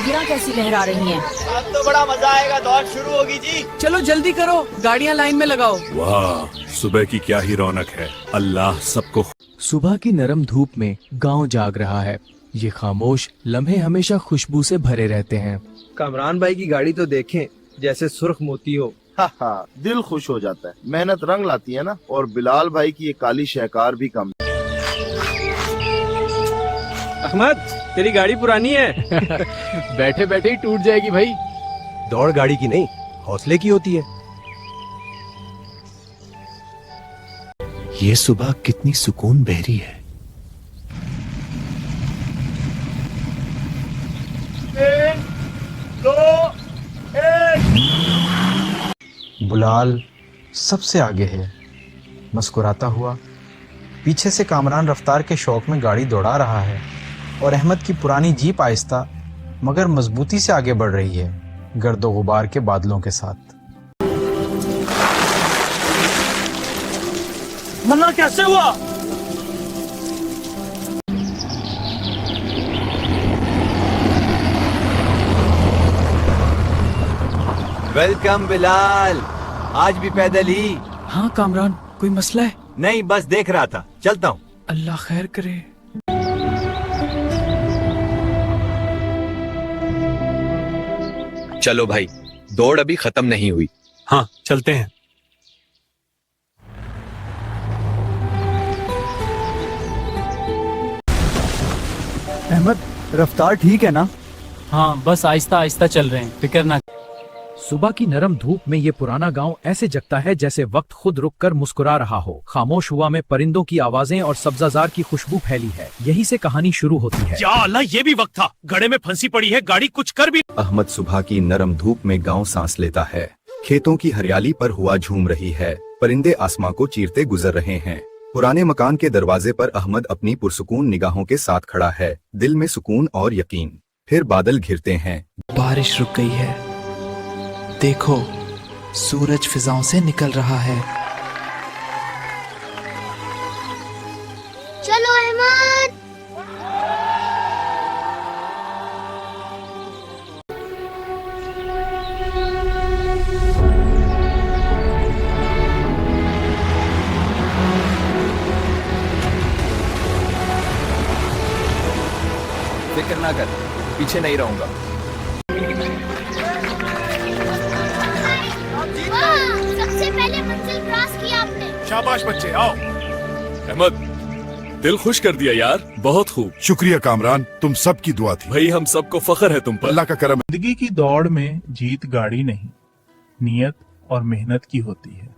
गिरा कैसी लहरा रही हैं। अब तो बड़ा मजा आएगा, दौड़ शुरू होगी जी। चलो जल्दी करो, गाड़ियां लाइन में लगाओ। वाह, सुबह की क्या ही रौनक है। अल्लाह सबको। सुबह की नरम धूप में गांव जाग रहा है। ये खामोश लम्हे हमेशा खुशबू से भरे रहते हैं। कामरान भाई की गाड़ी तो देखें, जैसे सुर्ख मोती हो। हाँ, दिल खुश हो जाता है। मेहनत रंग लाती है ना। और बिलाल भाई की ये काली शहकार भी कम। अहमद, तेरी गाड़ी पुरानी है। बैठे बैठे ही टूट जाएगी भाई। दौड़ गाड़ी की नहीं, हौसले की होती है। ये सुबह कितनी सुकून बहरी है। बुलाल सबसे आगे है, मुस्कुराता हुआ पीछे से कामरान रफ्तार के शौक में गाड़ी दौड़ा रहा है और अहमद की पुरानी जीप आहिस्ता मगर मजबूती से आगे बढ़ रही है, गर्दो गुबार के बादलों के साथ। मन्ना कैसे हुआ? वेलकम बिलाल, आज भी पैदल ही? हाँ कामरान, कोई मसला है? नहीं, बस देख रहा था, चलता हूँ। अल्लाह खैर करे। चलो भाई, दौड़ अभी खत्म नहीं हुई। हाँ, चलते हैं। अहमद, रफ्तार ठीक है ना? हाँ, बस आहिस्ता आहिस्ता चल रहे हैं, फिक्र ना। सुबह की नरम धूप में ये पुराना गांव ऐसे जगता है जैसे वक्त खुद रुककर मुस्कुरा रहा हो। खामोश हुआ में परिंदों की आवाजें और सब्जाजार की खुशबू फैली है। यही से कहानी शुरू होती है। या अल्लाह, ये भी वक्त था। गड्ढे में फंसी पड़ी है गाड़ी, कुछ कर भी। अहमद सुबह की नरम धूप में गांव सांस लेता है। खेतों की हरियाली पर हुआ झूम रही है। परिंदे आसमां को चीरते गुजर रहे हैं। पुराने मकान के दरवाजे पर अहमद अपनी पुरसुकून निगाहों के साथ खड़ा है, दिल में सुकून और यकीन। फिर बादल घिरते हैं। बारिश रुक गई है, देखो सूरज फिजाओं से निकल रहा है। चलो अहमद। फिक्र ना कर, पीछे नहीं रहूंगा। सबसे पहले मंजिल क्रॉस की आपने। शाबाश बच्चे, आओ। अहमद, दिल खुश कर दिया यार, बहुत खूब। शुक्रिया कामरान, तुम सबकी दुआ थी। भाई हम सबको फख्र है तुम पर। अल्लाह का करम। जिंदगी की दौड़ में जीत गाड़ी नहीं, नियत और मेहनत की होती है।